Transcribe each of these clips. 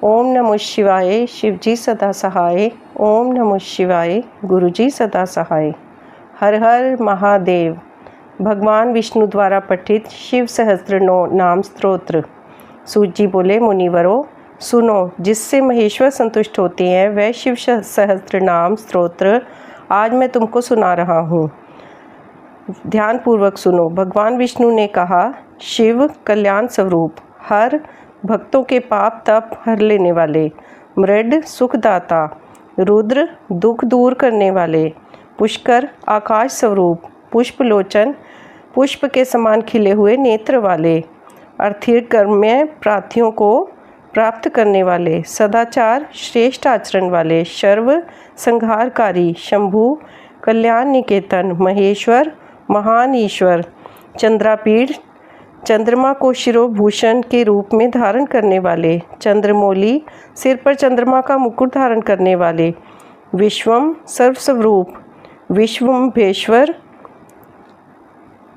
ओम नमः शिवाय। शिवजी सदा सहाय। ओम नमः शिवाय। गुरुजी सदा सहाय। हर हर महादेव। भगवान विष्णु द्वारा पठित शिव सहस्त्र नाम स्तोत्र। सूत जी बोले, मुनिवरों सुनो, जिससे महेश्वर संतुष्ट होते हैं वह शिव सहस्त्र नाम स्तोत्र आज मैं तुमको सुना रहा हूँ। ध्यानपूर्वक सुनो। भगवान विष्णु ने कहा, शिव कल्याण स्वरूप, हर भक्तों के पाप तप हर लेने वाले, मृड सुखदाता, रुद्र दुख दूर करने वाले, पुष्कर आकाश स्वरूप, पुष्पलोचन पुष्प के समान खिले हुए नेत्र वाले, अर्थिकर्म्य प्रार्थियों को प्राप्त करने वाले, सदाचार श्रेष्ठ आचरण वाले, सर्व संहारकारी, शंभु कल्याण निकेतन, महेश्वर महान ईश्वर, चंद्रापीठ चंद्रमा को शिरोभूषण के रूप में धारण करने वाले, चंद्रमौली सिर पर चंद्रमा का मुकुट धारण करने वाले, विश्वम सर्वस्वरूप, विश्वम्भेश्वर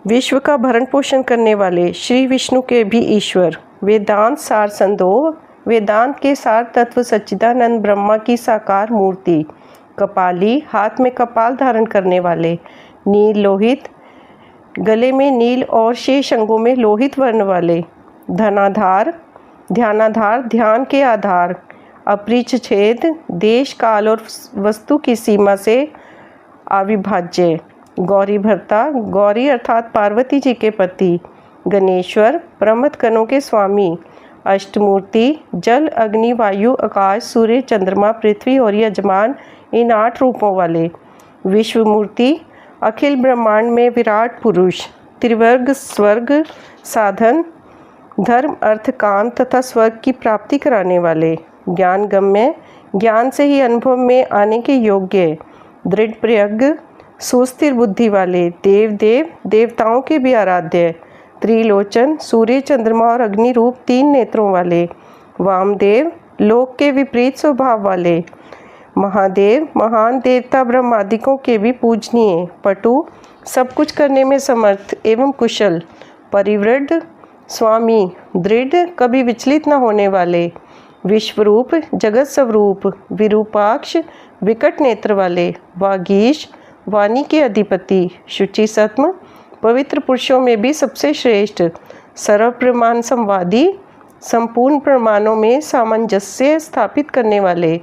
विश्व का भरण पोषण करने वाले, श्री विष्णु के भी ईश्वर, वेदांत सार संदोह, वेदांत के सार तत्व सच्चिदानंद ब्रह्मा की साकार मूर्ति, कपाली हाथ में कपाल धारण करने वाले, नील लोहित गले में नील और शेष अंगों में लोहित वर्ण वाले, धनाधार ध्यानाधार ध्यान के आधार, अपरिच छेद देश काल और वस्तु की सीमा से अविभाज्य, गौरी भर्ता गौरी अर्थात पार्वती जी के पति, गणेश्वर प्रमथ कणों के स्वामी, अष्टमूर्ति जल अग्नि वायु आकाश सूर्य चंद्रमा पृथ्वी और यजमान इन 8 रूपों वाले, विश्वमूर्ति अखिल ब्रह्मांड में विराट पुरुष, त्रिवर्ग स्वर्ग साधन धर्म अर्थ काम तथा स्वर्ग की प्राप्ति कराने वाले, ज्ञान गम्य ज्ञान से ही अनुभव में आने के योग्य, दृढ़ प्रज्ञ सुस्थिर बुद्धि वाले, देव देव देवताओं के भी आराध्य, त्रिलोचन सूर्य चंद्रमा और अग्नि रूप 3 नेत्रों वाले, वामदेव लोक के विपरीत स्वभाव वाले, महादेव महान देवता ब्रह्मादिकों के भी पूजनीय, पटु सब कुछ करने में समर्थ एवं कुशल, परिवृद्ध स्वामी दृढ़ कभी विचलित न होने वाले, विश्वरूप जगत स्वरूप, विरूपाक्ष विकट नेत्र वाले, वागीश वाणी के अधिपति, शुचि सत्म पवित्र पुरुषों में भी सबसे श्रेष्ठ, सर्व प्रमाण संवादी संपूर्ण प्रमाणों में सामंजस्य स्थापित करने वाले,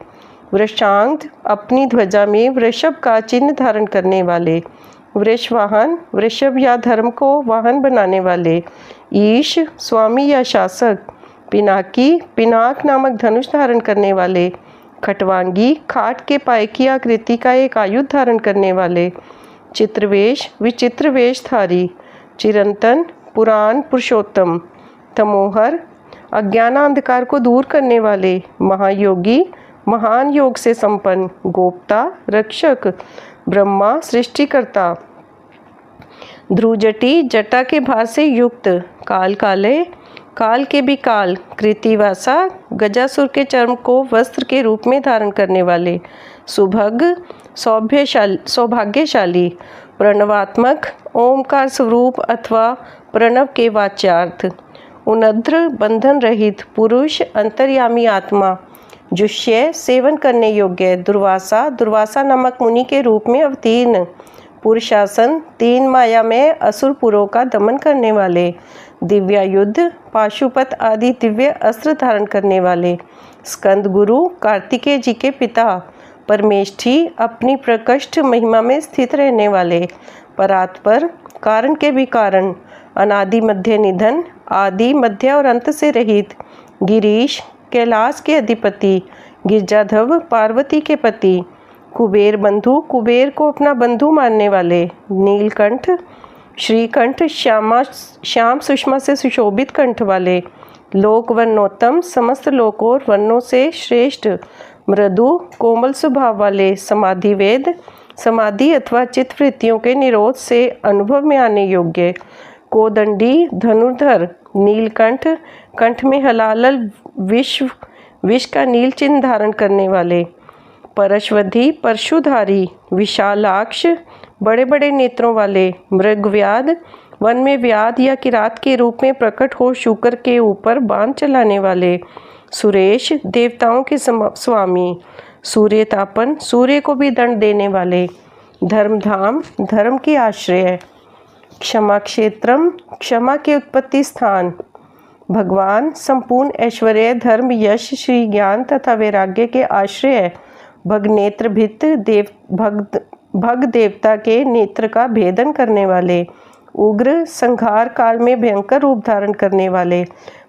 वृषांग अपनी ध्वजा में वृषभ का चिन्ह धारण करने वाले, वृषवाहन वृषभ या धर्म को वाहन बनाने वाले, ईश स्वामी या शासक, पिनाकी पिनाक नामक धनुष धारण करने वाले, खटवांगी खाट के पाए की आकृति का एक आयुध धारण करने वाले, चित्रवेश विचित्र वेशधारी, चिरंतन पुराण पुरुषोत्तम, तमोहर अज्ञान अंधकार को दूर करने वाले, महायोगी महान योग से संपन्न, गोप्ता रक्षक, ब्रह्मा सृष्टिकर्ता, ध्रुजटी जटा के भार से युक्त, काल काले काल के भी काल, कृतिवासा गजासुर के चर्म को वस्त्र के रूप में धारण करने वाले, सुभग सौभाग्यशाली, प्रणवात्मक ओमकार स्वरूप अथवा प्रणव के वाच्यार्थ, उनद्र बंधन रहित पुरुष अंतर्यामी आत्मा, जुष्य सेवन करने योग्य, दुर्वासा नामक मुनि के रूप में अवतीर्ण, पुरुषासन 3 माया में असुरपुरों का दमन करने वाले, दिव्यायुद्ध पाशुपत आदि दिव्य अस्त्र धारण करने वाले, स्कंद गुरु कार्तिकेय जी के पिता, परमेष्ठी अपनी प्रकृष्ट महिमा में स्थित रहने वाले, परात्पर कारण के भी कारण, अनादि मध्य निधन आदि मध्य और अंत से रहित, गिरीश कैलाश के अधिपति, गिरजाधव पार्वती के पति, कुबेर बंधु कुबेर को अपना बंधु मानने वाले, नीलकंठ श्रीकंठ श्याम सुषमा से सुशोभित कंठ वाले, लोक वर्णोत्तम समस्त लोकों और वर्णों से श्रेष्ठ, मृदु कोमल स्वभाव वाले, समाधि वेद समाधि अथवा चित्त वृत्तियों के निरोध से अनुभव में आने योग्य, कोदंडी धनुर्धर, नीलकंठ कंठ में हलाल विष का नील चिन्ह धारण करने वाले, परशवधी परशुधारी, विशालाक्ष बड़े बड़े नेत्रों वाले, मृगव्याध वन में व्याध या किरात के रूप में प्रकट हो शूकर के ऊपर बाण चलाने वाले, सुरेश देवताओं के स्वामी, सूर्यतापन सूर्य को भी दंड देने वाले, धर्मधाम धर्म की आश्रय, क्षमा क्षेत्रम क्षमा के उत्पत्ति स्थान, भगवान संपूर्ण ऐश्वर्य धर्म यश श्री ज्ञान तथा वैराग्य के आश्रय, भगनेत्र भित्त भग देवता के नेत्र का भेदन करने वाले, उग्र संहार काल में भयंकर रूप धारण करने वाले,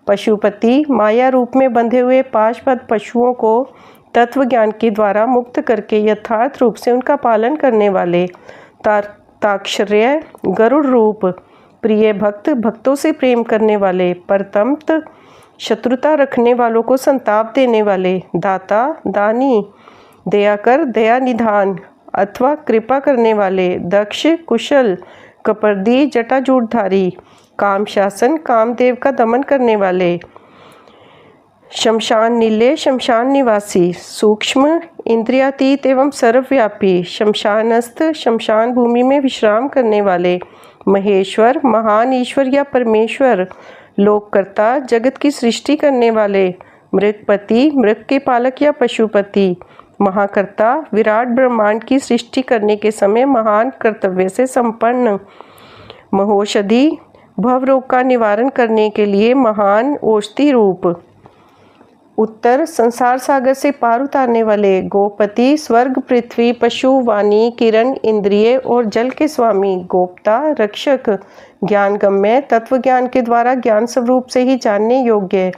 पशुपति माया रूप में बंधे हुए पाशबद्ध पशुओं को तत्व ज्ञान के द्वारा मुक्त करके यथार्थ रूप से उनका पालन करने वाले, ताक्षर्य गरुड़ रूप, प्रिय भक्त भक्तों से प्रेम करने वाले, परतंत शत्रुता रखने वालों को संताप देने वाले, दाता दानी, दया कर दया निधान अथवा कृपा करने वाले, दक्ष कुशल, कपर्दी जटाजूटधारी, काम शासन कामदेव का दमन करने वाले, शमशान नीले शमशान निवासी, सूक्ष्म इंद्रियातीत एवं सर्वव्यापी, शमशानस्थ शमशान भूमि में विश्राम करने वाले, महेश्वर महान ईश्वर या परमेश्वर, लोककर्ता जगत की सृष्टि करने वाले, मृगपति मृग के पालक या पशुपति, महाकर्ता विराट ब्रह्मांड की सृष्टि करने के समय महान कर्तव्य से संपन्न, महौषधि भव रोग का निवारण करने के लिए महान औषधि रूप, उत्तर संसार सागर से पार उतारने वाले, गोपति स्वर्ग पृथ्वी पशु वाणी किरण इंद्रिय और जल के स्वामी, गोप्ता रक्षक, ज्ञानगम्य तत्व ज्ञान के द्वारा ज्ञान स्वरूप से ही जानने योग्य,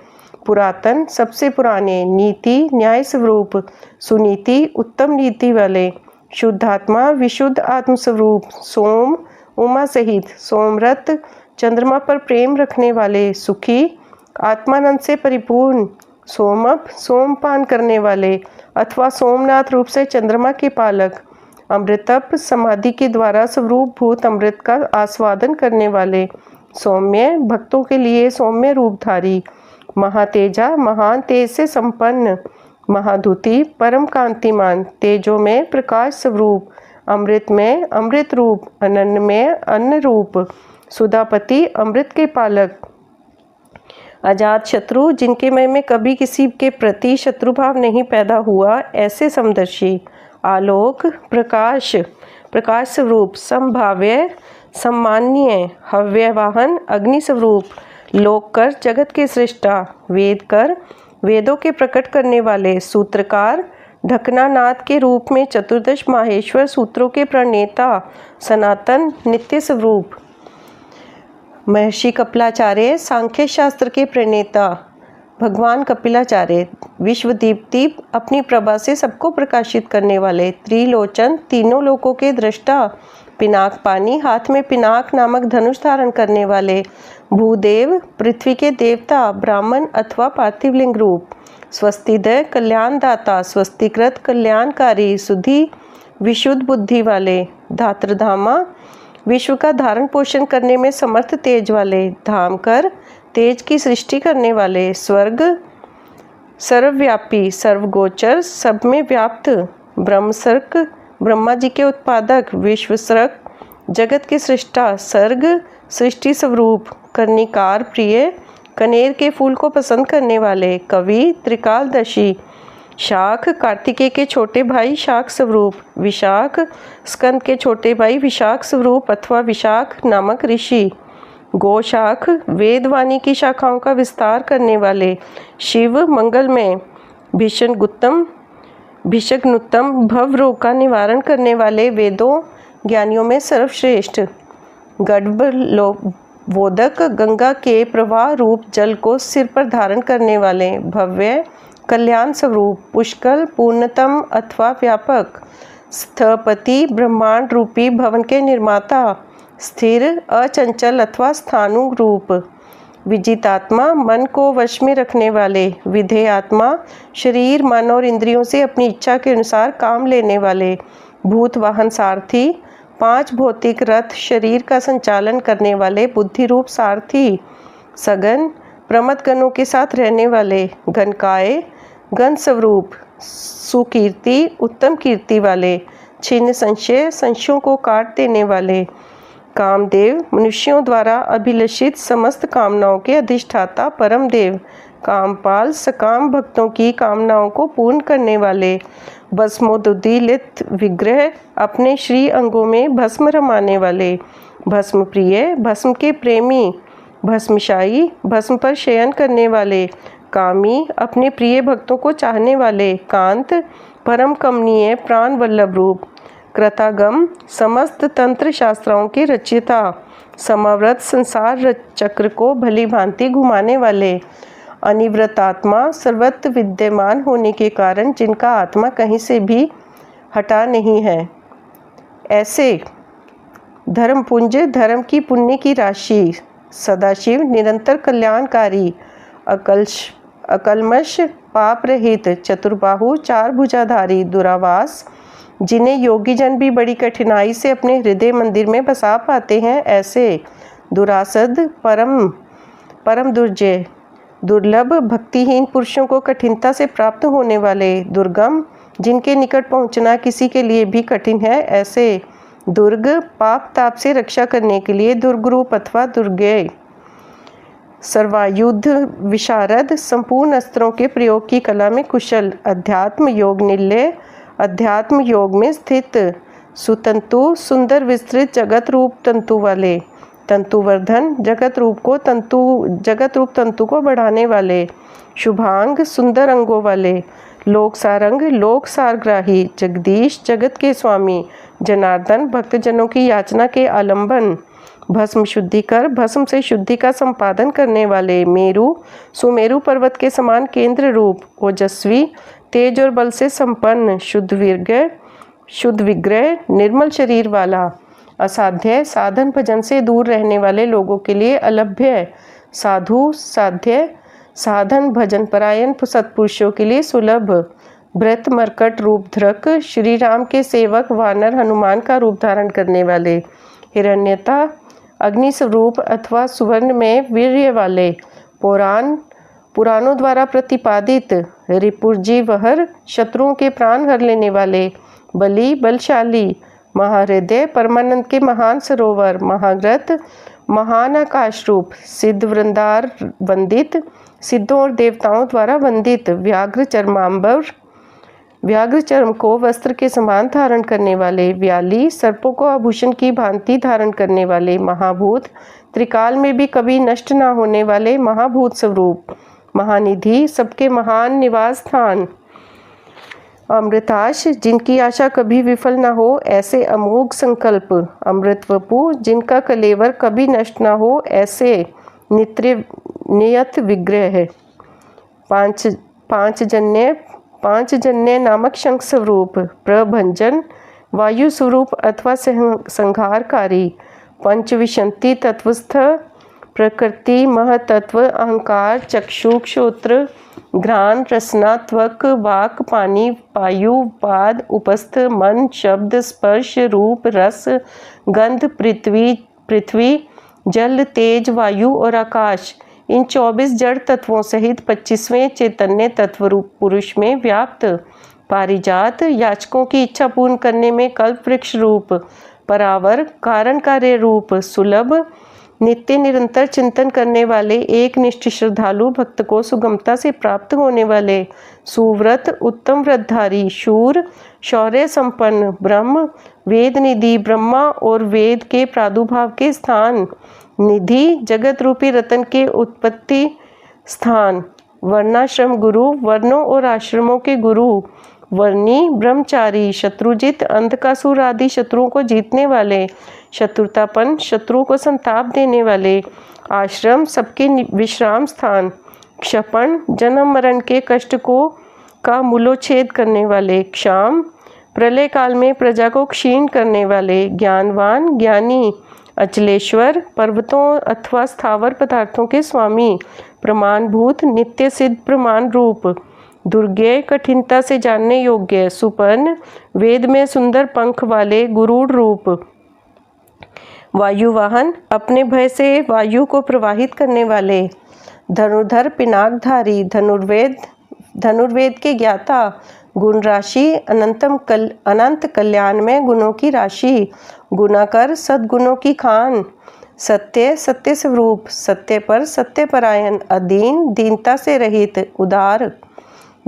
पुरातन सबसे पुराने, नीति न्याय स्वरूप, सुनीति उत्तम नीति वाले, शुद्धात्मा विशुद्ध आत्म स्वरूप, सोम उमा सहित, सोमरथ चंद्रमा पर प्रेम रखने वाले, सुखी आत्मानंद से परिपूर्ण, सोमप सोमपान करने वाले अथवा सोमनाथ रूप से चंद्रमा के पालक, अमृतप समाधि के द्वारा स्वरूप भूत अमृत का आस्वादन करने वाले, सौम्य भक्तों के लिए सौम्य रूपधारी, महातेजा महान तेज से संपन्न, महाधुति परम कांतिमान, तेजो में प्रकाश स्वरूप, अमृत में अमृत रूप, अनन्न में अन्न रूप, सुधापति अमृत के पालक, अजात शत्रु जिनके मन में कभी किसी के प्रति शत्रुभाव नहीं पैदा हुआ ऐसे समदर्शी, आलोक प्रकाश प्रकाश स्वरूप, संभाव्य सम्माननीय, हव्यवाहन अग्नि स्वरूप, लोककर जगत के सृष्टा, वेद कर वेदों के प्रकट करने वाले, सूत्रकार ढकनानाथ के रूप में चतुर्दश माहेश्वर सूत्रों के प्रणेता, सनातन नित्य स्वरूप, महर्षि कपिलाचार्य सांख्य शास्त्र के प्रणेता, भगवान कपिलाचार्य विश्वदीप्ति अपनी प्रभा से सबको प्रकाशित करने वाले, त्रिलोचन तीनों लोकों के दृष्टा, पिनाक पानी हाथ में पिनाक नामक धनुष धारण करने वाले, भूदेव पृथ्वी के देवता, ब्राह्मण अथवा पार्थिव लिंग रूप, स्वस्तिदय कल्याणदाता, स्वस्तिकृत कल्याणकारी, सुधि विशुद्ध बुद्धि वाले, धात्रधामा विश्व का धारण पोषण करने में समर्थ तेज वाले, धामकर तेज की सृष्टि करने वाले, स्वर्ग सर्वव्यापी सर्वगोचर सब में व्याप्त, ब्रह्मसर्क ब्रह्मा जी के उत्पादक, विश्वसर्क जगत के सृष्टा, सर्ग सृष्टि स्वरूप, कर्णिकार प्रिय कनेर के फूल को पसंद करने वाले, कवि त्रिकालदर्शी, शाख कार्तिकेय के छोटे भाई शाख स्वरूप, विशाख स्कंद के छोटे भाई विशाख स्वरूप अथवा विशाख नामक ऋषि, गोशाख वेदवाणी की शाखाओं का विस्तार करने वाले, शिव मंगल में, भीषग्नुत्तम भव रोग का निवारण करने वाले, वेदों ज्ञानियों में सर्वश्रेष्ठ, गढ़बोधक गंगा के प्रवाह रूप जल को सिर पर धारण करने वाले, भव्य कल्याण स्वरूप, पुष्कल पूर्णतम अथवा व्यापक, स्थपति ब्रह्मांड रूपी भवन के निर्माता, स्थिर अचंचल अथवा स्थानु रूप, विजितात्मा मन को वश में रखने वाले, विधेय आत्मा शरीर मन और इंद्रियों से अपनी इच्छा के अनुसार काम लेने वाले, भूत वाहन सारथी, 5 भौतिक रथ शरीर का संचालन करने वाले बुद्धि रूप सारथी, सगन प्रमथ गणों के साथ रहने वाले, गणकाय गण स्वरूप, सुकीर्ति उत्तम कीर्ति वाले, छिन्न संशय संशयों को काट देने वाले, कामदेव मनुष्यों द्वारा अभिलषित समस्त कामनाओं के अधिष्ठाता परम देव, कामपाल, सकाम भक्तों की कामनाओं को पूर्ण करने वाले, भस्मोद्दीलित विग्रह, अपने श्री अंगों में भस्म रमाने वाले, भस्म प्रिय, भस्म के प्रेमी, भस्मशाई, भस्म पर शयन करने वाले, कामी, अपने प्रिय भक्तों को चाहने वाले, कांत, परम कमनीय प्राण वल्लभ रूप, कृतागम, समस्त तंत्र शास्त्रों के रचयिता, समाव्रत संसार चक्र को भली भांति घुमाने वाले, अनिवृत आत्मा, सर्वत्र विद्यमान होने के कारण जिनका आत्मा कहीं से भी हटा नहीं है, ऐसे धर्मपुंज, धर्म की पुण्य की राशि, सदाशिव, निरंतर कल्याणकारी, अकलमश, पाप रहित, चतुर्बाहु, चार भुजाधारी, दुरावास, जिन्हें योगी जन भी बड़ी कठिनाई से अपने हृदय मंदिर में बसा पाते हैं, ऐसे दुरासद, परम दुर्जय, दुर्लभ, भक्तिहीन पुरुषों को कठिनता से प्राप्त होने वाले, दुर्गम, जिनके निकट पहुंचना किसी के लिए भी कठिन है, ऐसे दुर्ग, पाप ताप से रक्षा करने के लिए दुर्गरूप अथवा दुर्गेय, सर्वायुध विशारद, संपूर्ण अस्त्रों के प्रयोग की कला में कुशल, अध्यात्म योग निलय, अध्यात्म योग में स्थित, सुतंतु, सुंदर विस्तृत जगत रूप तंतु वाले, तंतुवर्धन, जगत रूप तंतु को बढ़ाने वाले, शुभांग, सुंदर अंगों वाले, लोक सारंग, लोक सारग्राही, जगदीश, जगत के स्वामी, जनार्दन, भक्तजनों की याचना के आलंबन, भस्म शुद्धिकर, भस्म से शुद्धि का संपादन करने वाले, मेरु, सुमेरु पर्वत के समान केंद्र रूप, ओजस्वी, तेज और बल से संपन्न, शुद्ध विग्रह, निर्मल शरीर वाला, असाध्य, साधन भजन से दूर रहने वाले लोगों के लिए अलभ्य, साधु, साध्य, साधन भजन परायण सत्पुरुषों के लिए सुलभ, व्रत मरकट रूप धृक, श्री राम के सेवक वानर हनुमान का रूप धारण करने वाले, हिरण्यता, अग्नि स्वरूप अथवा सुवर्ण में वीर्य वाले, पुराणों द्वारा प्रतिपादित, रिपुर्जीवहर, शत्रुओं के प्राण हर लेने वाले, बली, बलशाली, महाहृदय, परमानंद के महान सरोवर, महाग्रत, महान आकाश रूप, सिद्ध वृंदार वंदित, सिद्धों और देवताओं द्वारा वंदित, व्याघ्र चर्मांबर, व्याघ्र चर्म को वस्त्र के समान धारण करने वाले, व्याली, सर्पों को आभूषण की भांति धारण करने वाले, महाभूत, त्रिकाल में भी कभी नष्ट न होने वाले महाभूत स्वरूप, महानिधि, सबके महान निवास स्थान, अमृताश, जिनकी आशा कभी विफल न हो, ऐसे अमोघ संकल्प, अमृतवपु, जिनका कलेवर कभी नष्ट न हो, ऐसे नियत विग्रह, पांचजन्य नामक शंख स्वरूप, प्रभंजन, वायु स्वरूप अथवा संहारकारी, पंचविशंति तत्वस्थ, प्रकृति, महतत्व, अहंकार, चक्षु, श्रोत्र, घ्राण, रसना, त्वक, वाक, पानी, वायु, पाद, उपस्थ, मन, शब्द, स्पर्श, रूप, रस, गंध, पृथ्वी, जल, तेज, वायु और आकाश, इन 24 जड़ तत्वों सहित 25वें चैतन्य तत्व रूप पुरुष में व्याप्त, पारिजात, याचकों की इच्छा पूर्ण करने में कल्प वृक्ष रूप, परावर, कारण कार्य रूप, सुलभ, नित्य निरंतर चिंतन करने वाले, एक निष्ठ श्रद्धालु भक्त को सुगमता से प्राप्त होने वाले, सुव्रत, उत्तम व्रतधारी, शूर, शौर्य संपन्न, ब्रह्म, वेद निधि, ब्रह्मा और वेद के प्रादुर्भाव के स्थान, निधि, जगत रूपी रतन के उत्पत्ति स्थान, वर्णाश्रम गुरु, वर्णों और आश्रमों के गुरु, वर्णी, ब्रह्मचारी, शत्रुजित, अंधकासुर आदि शत्रुओं को जीतने वाले, शत्रुतापन, शत्रुओं को संताप देने वाले, आश्रम, सबके विश्राम स्थान, क्षपण, जन्म मरण के कष्ट का मूलोच्छेद करने वाले, क्षाम, प्रलय काल में प्रजा को क्षीण करने वाले, ज्ञानवान, ज्ञानी, अचलेश्वर, पर्वतों अथवा स्थावर पदार्थों के स्वामी, प्रमाणभूत, नित्य सिद्ध प्रमाण रूप, दुर्गेय, कठिनता से जानने योग्य, सुपर्ण, वेद में सुंदर पंख वाले, गुरूढ़ रूप, वायुवाहन, अपने भय से वायु को प्रवाहित करने वाले, धनुर्धर, पिनाकधारी, धनुर्वेद के ज्ञाता, गुण राशि, अनंत कल्याण में गुणों की राशि, गुणाकर, सद्गुणों की खान, सत्य सत्य स्वरूप, सत्य पर सत्यपरायण, अधीन दीनता से रहित, उदार,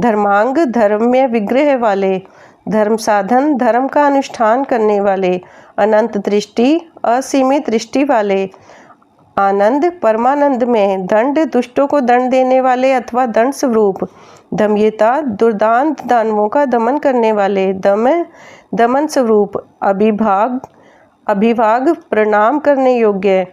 धर्मांग धर्म में विग्रह वाले, धर्म साधन धर्म का अनुष्ठान करने वाले, अनंत दृष्टि असीमित दृष्टि वाले, आनंद परमानंद में, दंड दुष्टों को दंड देने वाले अथवा दंड स्वरूप, दमयिता दुर्दांत दानवों का दमन करने वाले, दमन स्वरूप, अभिभाग प्रणाम करने योग्य,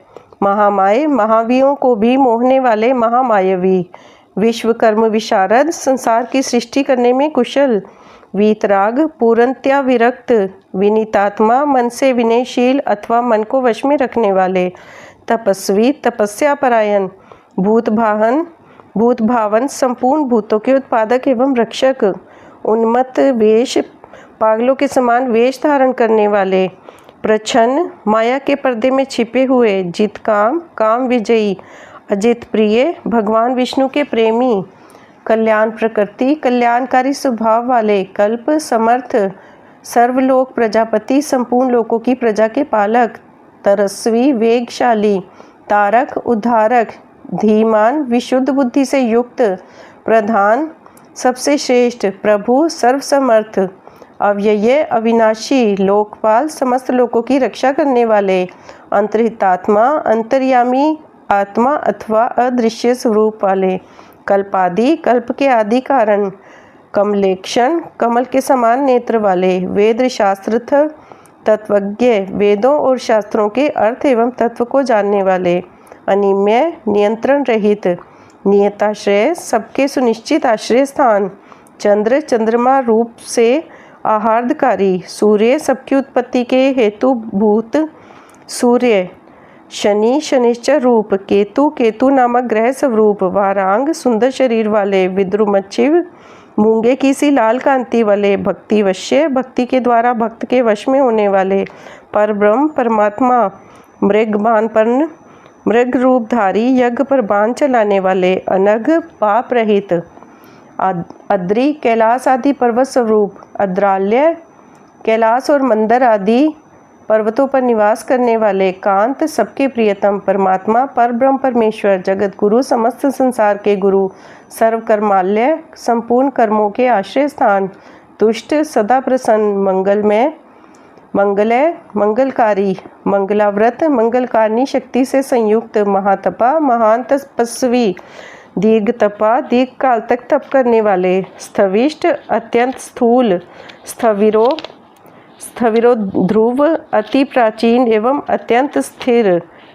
महामाय महावीयों को भी मोहने वाले महामायवी, विश्वकर्म विशारद संसार की सृष्टि करने में कुशल, वीतराग पूर्णतया विरक्त, विनीतात्मा मन से विनयशील अथवा मन को वश में रखने वाले, तपस्वी तपस्या परायण, भूत भावन संपूर्ण भूतों के उत्पादक एवं रक्षक, उन्मत्त वेश पागलों के समान वेश धारण करने वाले, प्रच्छन्न माया के पर्दे में छिपे हुए, जित काम विजयी, अजित प्रिय भगवान विष्णु के प्रेमी, कल्याण प्रकृति कल्याणकारी स्वभाव वाले, कल्प समर्थ सर्वलोक प्रजापति संपूर्ण लोकों की प्रजा के पालक, तरस्वी वेगशाली, तारक उद्धारक, धीमान विशुद्ध बुद्धि से युक्त, प्रधान सबसे श्रेष्ठ, प्रभु सर्वसमर्थ, अव्यय अविनाशी, लोकपाल समस्त लोकों की रक्षा करने वाले, अंतर्हितात्मा अंतर्यामी आत्मा अथवा अदृश्य स्वरूप वाले, कल्पादि कल्प के आदि कारण, कमलेक्षण कमल के समान नेत्र वाले, वेद शास्त्र तत्वज्ञ वेदों और शास्त्रों के अर्थ एवं तत्व को जानने वाले, अनिम्य नियंत्रण रहित, नियताश्रय सबके सुनिश्चित आश्रय स्थान, चंद्र चंद्रमा रूप से आहार्दकारी, सूर्य सबकी उत्पत्ति के हेतु भूत सूर्य, शनि शनिश्चर रूप, केतु केतु नामक ग्रह स्वरूप, वारांग सुंदर शरीर वाले, विद्रुमच्छिव मूंगे की सी लाल कांति वाले, भक्ति वश्य भक्ति के द्वारा भक्त के वश में होने वाले, परब्रह्म परमात्मा, मृगबाणपर्ण मृग रूपधारी, यज्ञ पर बाण चलाने वाले, अनघ पाप रहित, अद्रि कैलाश आदि पर्वत स्वरूप, अद्राल्य कैलाश और मंदर आदि पर्वतों पर निवास करने वाले, कांत सबके प्रियतम, परमात्मा परब्रह्म परमेश्वर, जगत गुरु समस्त संसार के गुरु, सर्वकर्माल्य संपूर्ण कर्मों के आश्रय स्थान, तुष्ट सदा प्रसन्न, मंगलमय मंगलय मंगलकारी, मंगलाव्रत मंगलकारिणी शक्ति से संयुक्त, महातपा महान तपस्वी, दीर्घ तपा दीर्घ काल तक तप करने वाले, स्थविष्ट अत्यंत स्थूल, स्थविरो ध्रुव अति प्राचीन एवं अत्यंत स्थिर,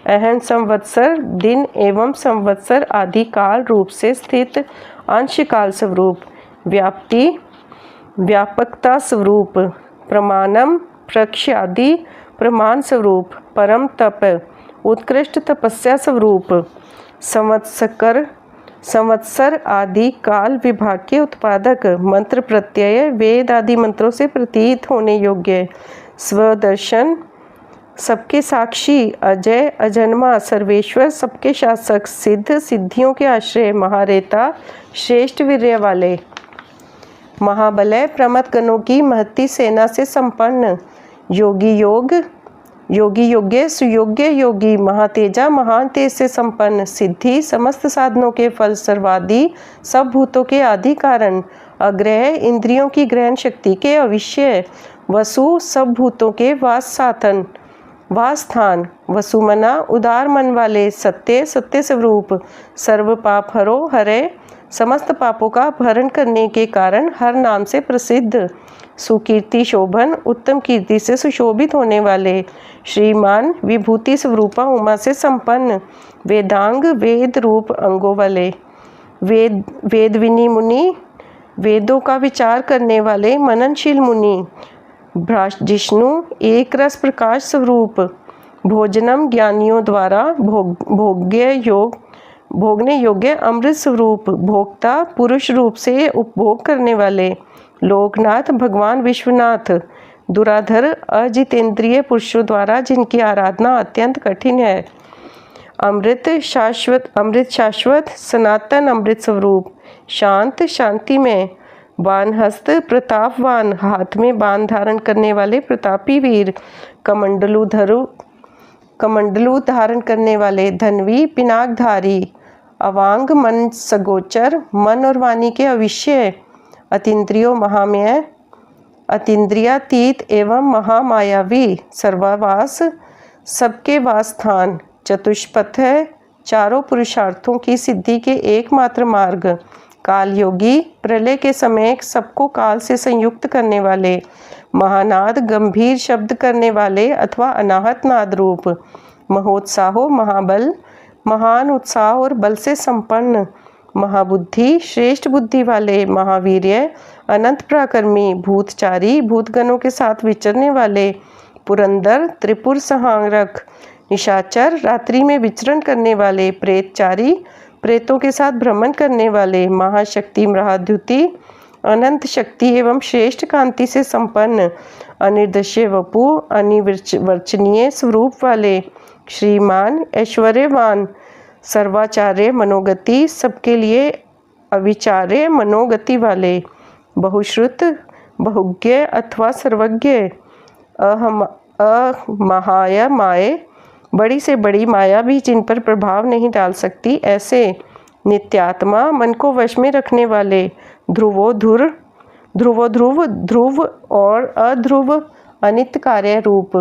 अहम संवत्सर दिन एवं संवत्सर आदि काल रूप से स्थित, अंश काल स्वरूप, व्याप्ति व्यापकता स्वरूप, प्रमाणम प्रक्ष आदि प्रमाण स्वरूप, परम तप उत्कृष्ट तपस्या स्वरूप, संवत्सर आदि काल विभाग के उत्पादक, मंत्र प्रत्यय वेद आदि मंत्रों से प्रतीत होने योग्य, स्वदर्शन सबके साक्षी, अजय अजन्मा सर्वेश्वर सबके शासक, सिद्ध सिद्धियों के आश्रय, महारेता श्रेष्ठ वीर्य वाले, महाबलय प्रमथ गणों की महती सेना से संपन्न, योगी योग्य सुयोग्य योगी, महातेजा महान तेज से संपन्न, सिद्धि समस्त साधनों के फल, सर्वादि सब भूतों के आदि कारण, अग्रह इंद्रियों की ग्रहण शक्ति के अविषय, वसु सब भूतों के वासस्थान, वसुमना उदार मन वाले, सत्य सत्य स्वरूप, सर्व पाप हरे समस्त पापों का अपहरण करने के कारण हर नाम से प्रसिद्ध, सुकीर्ति शोभन उत्तम कीर्ति से सुशोभित होने वाले, श्रीमान विभूति स्वरूपा उमा से संपन्न, वेदांग वेद रूप अंगों वाले, वेदविनी मुनि वेदों का विचार करने वाले, मननशील मुनि, जिष्णु एक रस प्रकाश स्वरूप, भोजनम ज्ञानियों द्वारा भोगने योग्य अमृत स्वरूप, भोक्ता पुरुष रूप से उपभोग करने वाले, लोकनाथ भगवान विश्वनाथ, दुराधर अजितेंद्रिय पुरुषों द्वारा जिनकी आराधना अत्यंत कठिन है, अमृत शाश्वत सनातन अमृत स्वरूप, शांत शांति में, बाणहस्त प्रतापवान, हाथ में बाण धारण करने वाले प्रतापी वीर, कमंडलू धारण करने वाले, धन्वी पिनाकधारी, अवांग मन सगोचर, मन और वाणी के अविषय, अतीन्द्रियो महामय, अतीन्द्रियातीत एवं महामायावी, सर्वावास, सबके वासस्थान, चतुष्पथ है, चारों पुरुषार्थों की सिद्धि के एकमात्र मार्ग, काल योगी, प्रलय के समय सबको काल से संयुक्त करने वाले, महानाद, गंभीर शब्द करने वाले अथवा अनाहत नाद रूप, महोत्साहो, महाबल, महान उत्साह और बल से संपन्न, महाबुद्धि, श्रेष्ठ बुद्धि वाले, महावीर्य, अनंत पराक्रमी, भूतचारी, भूतगणों के साथ विचरने वाले, पुरंदर, त्रिपुर संहारक, निशाचर, रात्रि में विचरण करने वाले, प्रेतचारी, प्रेतों के साथ भ्रमण करने वाले, महाशक्ति, महाद्युति, अनंत शक्ति एवं श्रेष्ठ कांति से संपन्न, अनिर्देश्य वपु, अनिर्वचनीय स्वरूप वाले, श्रीमान, ऐश्वर्यवान, सर्वाचार्य, मनोगति, सबके लिए अविचार्य मनोगति वाले, बहुश्रुत, बहुज्ञ अथवा सर्वज्ञ, अमहाय माये, बड़ी से बड़ी माया भी जिन पर प्रभाव नहीं डाल सकती, ऐसे नित्यात्मा, मन को वश में रखने वाले, ध्रुवोधुर, ध्रुवोध्रुव, ध्रुव और अध्रुव, अनित्य कार्य रूप,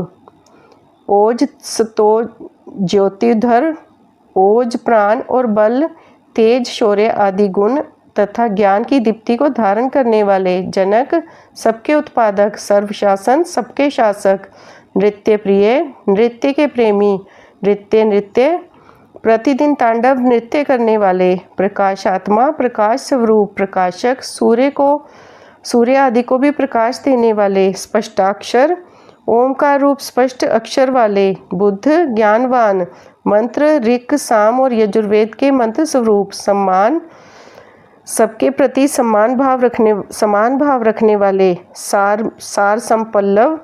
ओज सतो ज्योतिधर, ओज प्राण और बल, तेज, शौर्य आदि गुण तथा ज्ञान की दीप्ति को धारण करने वाले, जनक, सबके उत्पादक, सर्वशासन, सबके शासक, नृत्य प्रिय, नृत्य के प्रेमी, नृत्य, प्रतिदिन तांडव नृत्य करने वाले, प्रकाशात्मा, प्रकाश स्वरूप, प्रकाशक, सूर्य आदि को भी प्रकाश देने वाले, स्पष्टाक्षर, ओमकार रूप स्पष्ट अक्षर वाले, बुद्ध, ज्ञानवान, मंत्र, ऋक्, साम और यजुर्वेद के मंत्र स्वरूप, सम्मान, सबके प्रति समान भाव रखने वाले, सार संपल्लव,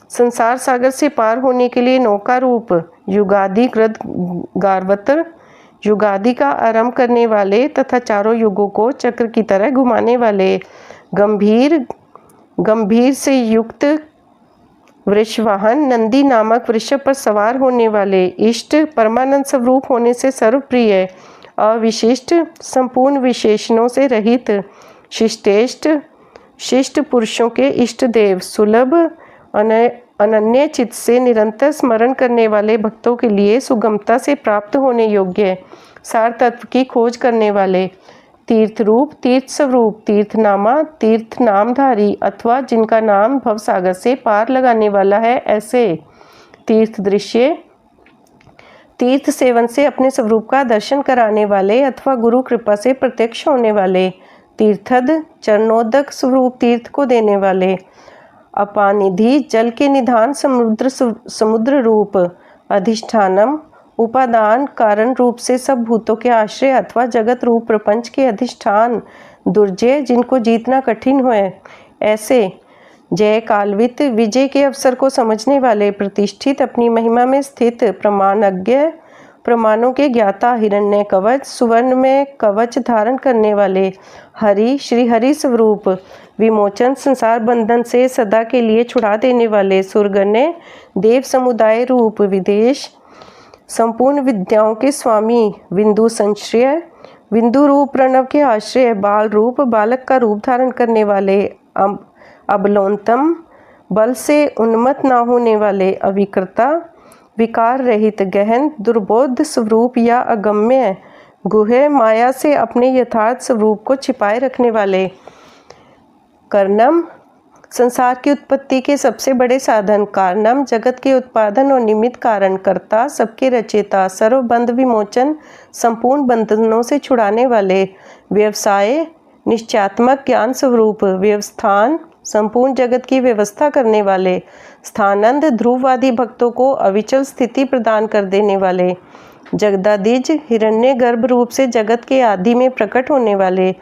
संसार सागर से पार होने के लिए नौका रूप, युगादि कृत गार्वत्र, युगादि का आरंभ करने वाले तथा चारों युगों को चक्र की तरह घुमाने वाले, गंभीर से युक्त वृषवाहन, नंदी नामक वृषभ पर सवार होने वाले, इष्ट, परमानंद स्वरूप होने से सर्वप्रिय, अविशिष्ट, संपूर्ण विशेषणों से रहित, शिष्टेष्ट, शिष्ट पुरुषों के इष्ट देव, सुलभ, अनन्य चित्त से निरंतर स्मरण करने वाले भक्तों के लिए सुगमता से प्राप्त होने योग्य, सार तत्व की खोज करने वाले, तीर्थ रूप, तीर्थ स्वरूप, तीर्थनामा, तीर्थ नामधारी अथवा जिनका नाम भवसागर से पार लगाने वाला है, ऐसे तीर्थ दृश्य, तीर्थ सेवन से अपने स्वरूप का दर्शन कराने वाले अथवा गुरु कृपा से प्रत्यक्ष होने वाले, तीर्थद, चरणोदक स्वरूप तीर्थ को देने वाले, अपानिधि, जल के निधान, समुद्र रूप, अधिष्ठानम, उपादान, कारण रूप से सब भूतों के आश्रय अथवा जगत रूप प्रपंच के अधिष्ठान, दुर्जय, जिनको जीतना कठिन है, ऐसे जय कालवित, विजय के अवसर को समझने वाले, प्रतिष्ठित, अपनी महिमा में स्थित, प्रमाणज्ञ, प्रमाणों के ज्ञाता, हिरण्य कवच, सुवर्ण में कवच धारण करने वाले, हरि, श्री हरि स्वरूप, विमोचन, संसार बंधन से सदा के लिए छुड़ा देने वाले, सुरगण्य, देव समुदाय रूप, विदेश, संपूर्ण विद्याओं के स्वामी, बिंदु संश्रय, बिंदु रूप प्रणव के आश्रय, बाल रूप, बालक का रूप धारण करने वाले, अबलोन्तम, बल से उन्मत्त न होने वाले, अविकृता, विकार रहित, गहन, दुर्बोध स्वरूप या अगम्य, गुह्य, माया से अपने यथार्थ स्वरूप को छिपाए रखने वाले, कर्णम, संसार की उत्पत्ति के सबसे बड़े साधन, कारणम, जगत के उत्पादन और निमित्त कारण, कर्ता, सबके रचयिता, सर्वबंध विमोचन, संपूर्ण बंधनों से छुड़ाने वाले, व्यवसाय, निश्चयात्मक ज्ञान स्वरूप, व्यवस्थान, संपूर्ण जगत की व्यवस्था करने वाले, स्थानंद, ध्रुववादी भक्तों को अविचल स्थिति प्रदान कर देने वाले, जगदादिज, हिरण्य गर्भ रूप से जगत के आदि में प्रकट होने वाले,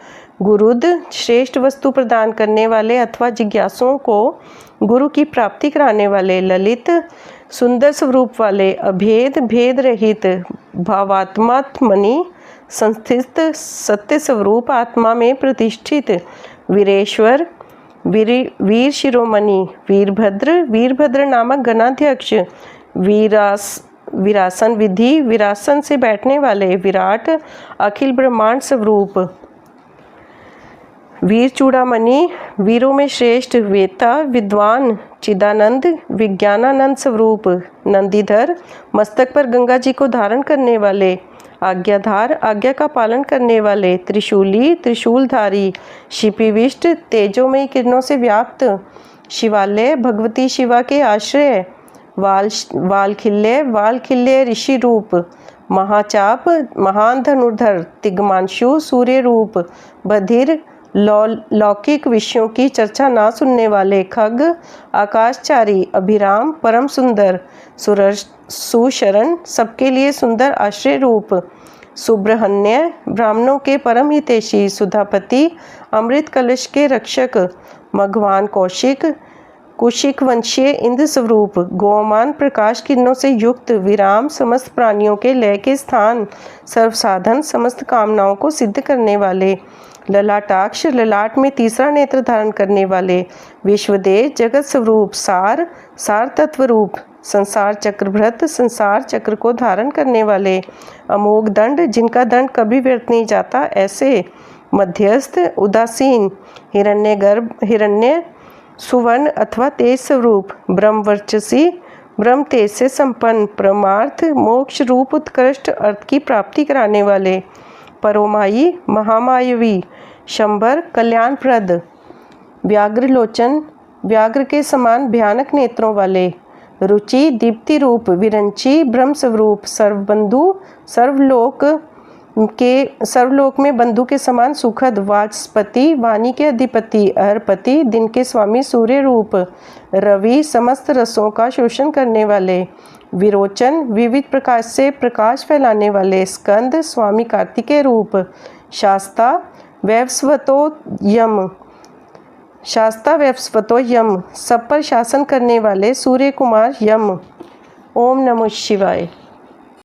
गुरुद, श्रेष्ठ वस्तु प्रदान करने वाले अथवा जिज्ञासुओं को गुरु की प्राप्ति कराने वाले, ललित, सुंदर स्वरूप वाले, अभेद, भेद रहित, भावात्मात्मनि संस्थित, सत्य स्वरूप आत्मा में प्रतिष्ठित, वीरेश्वर, वीर शिरोमणि, वीरभद्र, वीरभद्र नामक गणाध्यक्ष, वीरासन विधि, वीरासन से बैठने वाले, विराट अखिल ब्रह्मांड स्वरूप, वीर चूड़ामणि वीरों में श्रेष्ठ, वेता विद्वान, चिदानंद विज्ञानानंद स्वरूप, नंदीधर मस्तक पर गंगा जी को धारण करने वाले, आज्ञाधार आज्ञा का पालन करने वाले, त्रिशूली त्रिशूलधारी, शिपिविष्ट तेजोमयी किरणों से व्याप्त, शिवालय भगवती शिवा के आश्रय, वालखिल्य ऋषि रूप, महाचाप महान धनुर्धर, तिग्मांशु सूर्य रूप, बधिर लौकिक विषयों की चर्चा ना सुनने वाले, खग आकाशचारी, अभिराम परम सुंदर, सुशरण सबके लिए सुंदर आश्रय रूप, सुब्रहण्य ब्राह्मणों के परम हितैषी, सुधापति अमृत कलश के रक्षक, मघवान कौशिक कुशिक वंशीय इंद्र स्वरूप, गोमान प्रकाश किरणों से युक्त, विराम समस्त प्राणियों के लय के स्थान, सर्वसाधन समस्त कामनाओं को सिद्ध करने वाले, ललाटाक्ष ललाट में तीसरा नेत्र धारण करने वाले, विश्वदेव जगत स्वरूप, सार तत्व रूप, संसार चक्रभृत संसार चक्र को धारण करने वाले, अमोघ दंड जिनका दंड कभी व्यर्थ नहीं जाता ऐसे, मध्यस्थ उदासीन, हिरण्य सुवर्ण अथवा तेज स्वरूप, ब्रह्मवर्चसी ब्रह्म तेज से संपन्न, परमार्थ मोक्ष रूप उत्कृष्ट अर्थ की प्राप्ति कराने वाले, परोमायी महामायवी, शंबर कल्याणप्रद, व्याघ्रलोचन व्याघ्र के समान भयानक नेत्रों वाले, रुचि दीप्ति रूप, विरंची ब्रह्म स्वरूप, सर्वबंधु सर्वलोक में बंधु के समान सुखद, वाचस्पति वाणी के अधिपति, अहरपति दिन के स्वामी सूर्य रूप, रवि समस्त रसों का शोषण करने वाले, विरोचन विविध प्रकाश से प्रकाश फैलाने वाले, स्कंद स्वामी कार्तिकेय रूप, शास्ता वैवस्वतो यम सब पर शासन करने वाले, सूर्य कुमार यम। ओम नमः शिवाय।